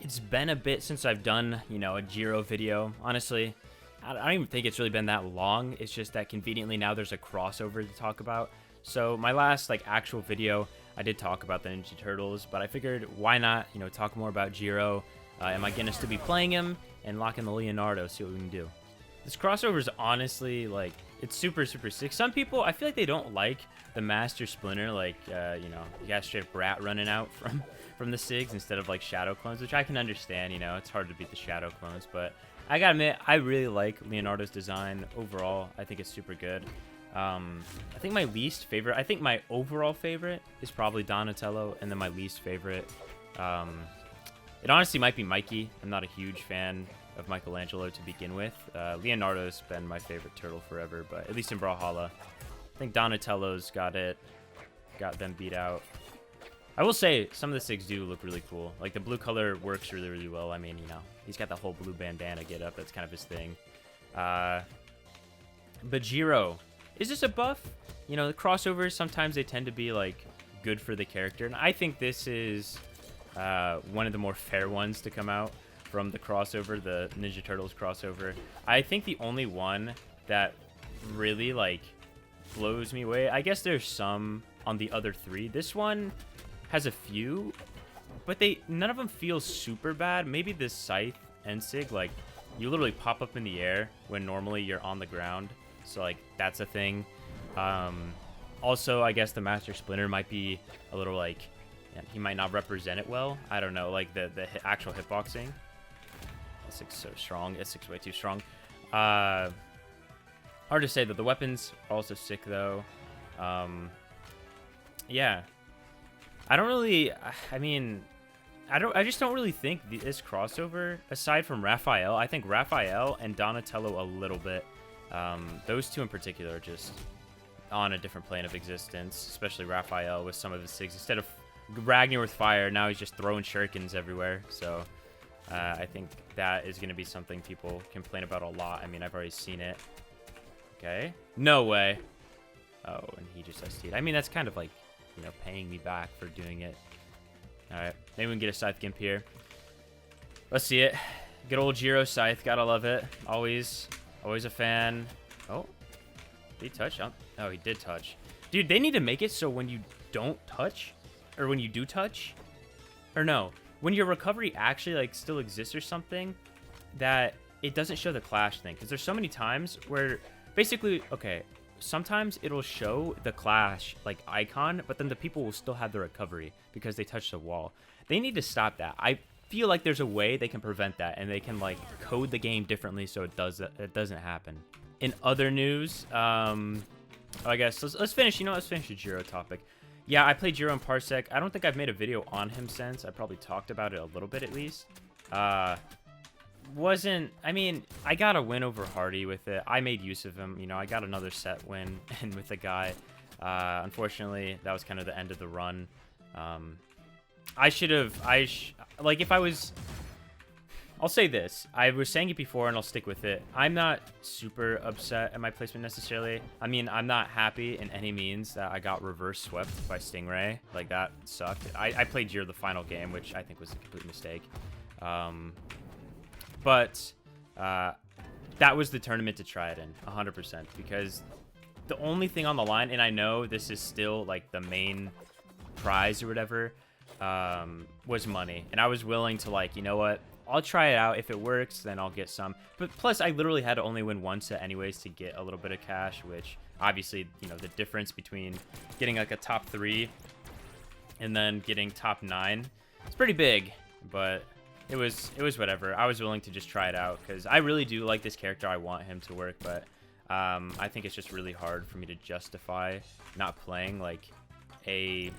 It's been a bit since I've done, you know, a Jiro video. Honestly, I don't even think it's really been that long. It's just that conveniently now there's a crossover to talk about. So my last like actual video, I did talk about the Ninja Turtles, but I figured why not, you know, talk more about Jiro. Am I gonna still be playing him and lock in the Leonardo, see what we can do. This crossover is honestly like, it's super sick. Some people, I feel like they don't like the Master Splinter, like, you know, you got straight up Brat running out from the SIGs instead of like Shadow clones, which I can understand, you know, it's hard to beat the Shadow clones, but I gotta admit, I really like Leonardo's design overall. I think it's super good. I think my least favorite, I think my overall favorite is probably Donatello, and then my least favorite, it honestly might be Mikey. I'm not a huge fan of Michelangelo to begin with. Leonardo's been my favorite turtle forever, but at least in Brawlhalla, I think Donatello's got them beat out. I will say some of the SIGs do look really cool. Like the blue color works really well. I mean, you know, he's got the whole blue bandana get up. That's kind of his thing. But Jiro, is this a buff? You know, the crossovers, sometimes they tend to be like good for the character, and I think this is one of the more fair ones to come out from the crossover, the Ninja Turtles crossover. I think the only one that really like blows me away, I guess there's some on the other three. This one has a few, but none of them feel super bad. Maybe this Scythe and Sig, like you literally pop up in the air when normally you're on the ground, so like that's a thing. Also, I guess the Master Splinter might be a little like, yeah, he might not represent it well. I don't know, like the actual hitboxing. S6 so strong. S6 way too strong. Hard to say that the weapons are also sick though. Yeah, I don't really. I mean, I just don't really think this crossover, aside from Raphael, I think Raphael and Donatello a little bit. Those two in particular are just on a different plane of existence, especially Raphael with some of his SIGs. Instead of Ragnar with fire, now he's just throwing shurikens everywhere. So I think that is going to be something people complain about a lot. I mean, I've already seen it. Okay. No way. Oh, and he just SD'd. I mean, that's kind of like, you know, paying me back for doing it. All right. Maybe we can get a Scythe Gimp here. Let's see it. Good old Jiro Scythe. Gotta love it. Always a fan. Oh. Did he touch? Oh, he did touch. Dude, they need to make it so when you don't touch, or when you do touch, or no, when your recovery actually like still exists or something, that it doesn't show the clash thing. Because there's so many times where basically, okay, sometimes it'll show the clash like icon, but then the people will still have the recovery because they touched the wall. They need to stop that. I feel like there's a way they can prevent that, and they can like code the game differently so it doesn't happen. In other news, I guess let's finish. You know, let's finish the Jiro topic. Yeah, I played Jiro in Parsec. I don't think I've made a video on him since. I probably talked about it a little bit at least. I mean, I got a win over Hardy with it. I made use of him. You know, I got another set win and with the guy. Unfortunately, that was kind of the end of the run. Like if I was, I'll say this. I was saying it before and I'll stick with it. I'm not super upset at my placement necessarily. I mean, I'm not happy in any means that I got reverse swept by Stingray. Like that sucked. I played Jiro the final game, which I think was a complete mistake. But that was the tournament to try it in, 100%, because the only thing on the line, and I know this is still like the main prize or whatever, was money. And I was willing to like, you know what, I'll try it out. If it works, then I'll get some. But plus, I literally had to only win one set anyways to get a little bit of cash, which obviously, you know, the difference between getting like a top 3 and then getting top 9, it's pretty big, but it was whatever. I was willing to just try it out because I really do like this character. I want him to work, but I think it's just really hard for me to justify not playing like a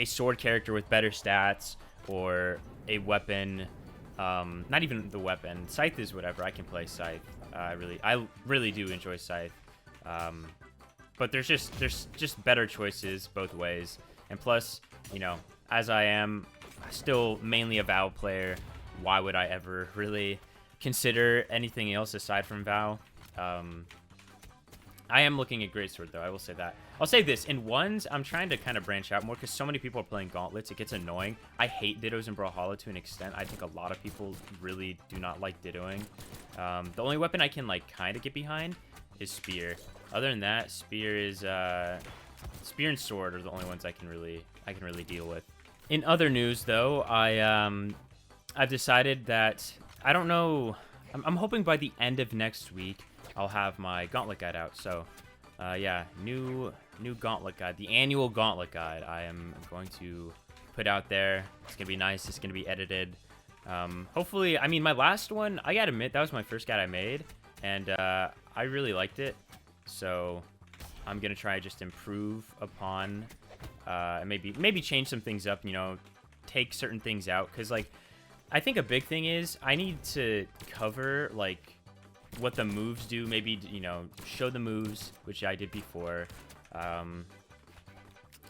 sword character with better stats or a weapon. Not even the weapon. Scythe is whatever. I can play Scythe. I really do enjoy Scythe. But there's just better choices both ways. And plus, you know, as I am still mainly a Vow player, why would I ever really consider anything else aside from Vow? I am looking at Greatsword, though. I will say that. I'll say this. In ones, I'm trying to kind of branch out more because so many people are playing Gauntlets. It gets annoying. I hate Dittos in Brawlhalla to an extent. I think a lot of people really do not like Dittoing. The only weapon I can, like, kind of get behind is Spear. Other than that, Spear is... Spear and Sword are the only ones I can really deal with. In other news, though, I've decided that... I don't know... I'm hoping by the end of next week, I'll have my Gauntlet guide out. So, yeah, new Gauntlet guide, the annual Gauntlet guide. I am going to put out there. It's gonna be nice. It's gonna be edited. Hopefully, I mean, my last one, I gotta admit, that was my first guide I made, and I really liked it. So, I'm gonna try to just improve upon, and maybe change some things up. You know, take certain things out, because like, I think a big thing is I need to cover like what the moves do. Maybe, you know, show the moves, which I did before.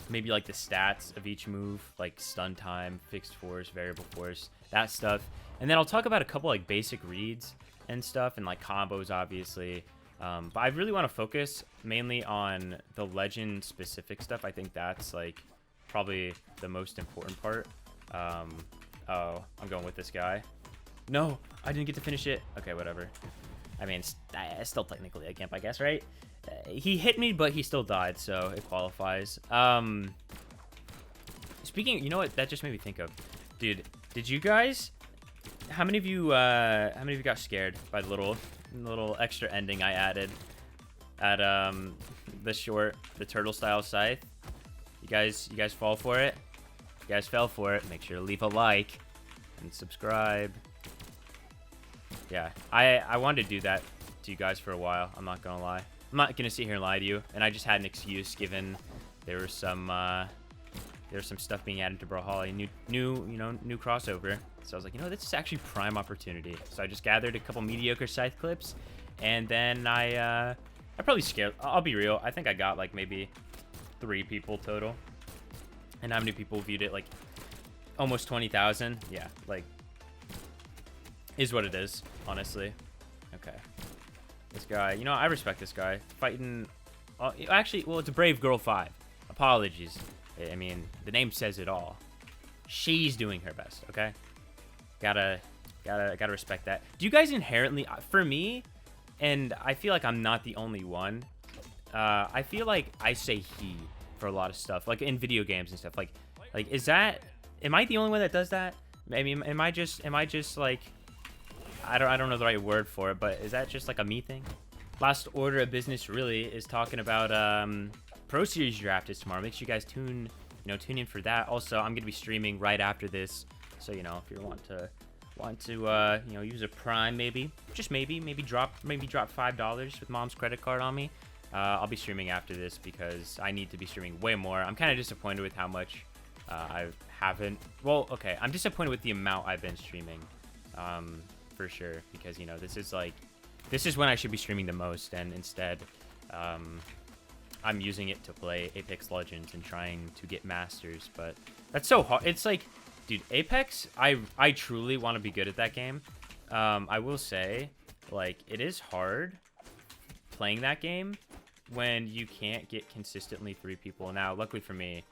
Maybe like the stats of each move, like stun time, fixed force, variable force, that stuff. And then I'll talk about a couple like basic reads and stuff, and like combos, obviously. But I really want to focus mainly on the legend specific stuff. I think that's like probably the most important part. Oh, I'm going with this guy. No, I didn't get to finish it. Okay, whatever. I mean, it's still technically a gimp, I guess, right? He hit me, but he still died, so it qualifies. Speaking, you know what? That just made me think of, dude. Did you guys? How many of you got scared by the little extra ending I added at the turtle style scythe? You guys fall for it? If you guys fell for it, make sure to leave a like and subscribe. Yeah, I wanted to do that to you guys for a while. I'm not gonna lie. I'm not gonna sit here and lie to you. And I just had an excuse given there was some stuff being added to Brawlhalla, new crossover. So I was like, you know, this is actually prime opportunity. So I just gathered a couple mediocre scythe clips, and then I probably scared. I'll be real. I think I got like maybe 3 people total. And how many people viewed it? Like, almost 20,000. Yeah, like, is what it is, honestly. Okay. This guy, you know, I respect this guy. Fighting, actually, well, it's a Brave Girl 5. Apologies. I mean, the name says it all. She's doing her best, okay? Gotta respect that. Do you guys inherently, for me, and I feel like I'm not the only one, I feel like I say he for a lot of stuff, like in video games and stuff. Like is that, am I the only one that does that? I mean, am I just like, I don't know the right word for it, but is that just like a me thing? Last order of business really is talking about Pro Series draft is tomorrow. Make sure you guys tune in for that. Also, I'm gonna be streaming right after this, so you know, if you want to you know, use a Prime, maybe drop $5 with mom's credit card on me. I'll be streaming after this because I need to be streaming way more. I'm kind of disappointed with how much I haven't. Well, okay, I'm disappointed with the amount I've been streaming, for sure, because you know, this is when I should be streaming the most, and instead, I'm using it to play Apex Legends and trying to get masters. But that's so hard. It's like, dude, Apex, I truly want to be good at that game. I will say, like, it is hard playing that game when you can't get consistently 3 people. Now, luckily for me,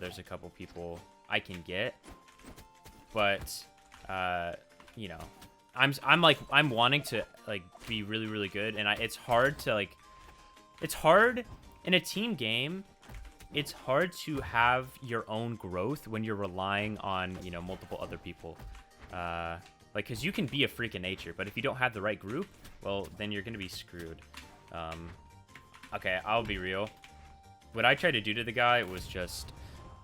there's a couple people I can get, but you know, I'm wanting to like be really, really good, and it's hard to like, it's hard in a team game. It's hard to have your own growth when you're relying on, you know, multiple other people. Like, because you can be a freak of nature, but if you don't have the right group, well, then you're gonna be screwed. Okay, I'll be real. What I tried to do to the guy was just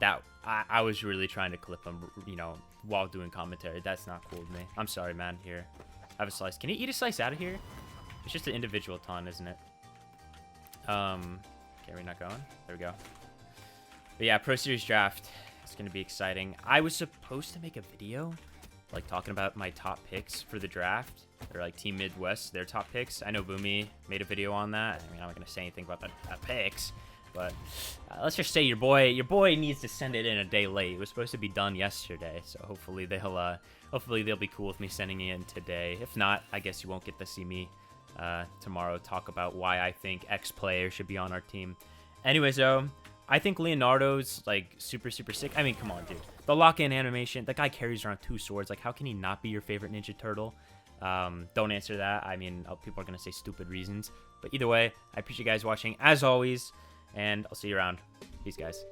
that I was really trying to clip him, you know, while doing commentary. That's not cool with me. I'm sorry, man. Here, have a slice. Can you eat a slice out of here? It's just an individual ton, isn't it? Okay, we're not going. There we go. But yeah, Pro Series draft. It's gonna be exciting. I was supposed to make a video, like talking about my top picks for the draft, or like Team Midwest, their top picks. I know Boomy made a video on that. I mean, I'm not gonna say anything about the picks, but let's just say your boy needs to send it in a day late. It was supposed to be done yesterday, so hopefully they'll be cool with me sending it in today. If not, I guess you won't get to see me tomorrow, talk about why I think X player should be on our team. Anyways, though, I think Leonardo's like super sick. I mean, come on, dude. The lock-in animation, that guy carries around 2 swords. Like, how can he not be your favorite Ninja Turtle? Don't answer that. I mean, people are gonna say stupid reasons. But either way, I appreciate you guys watching as always, and I'll see you around. Peace, guys.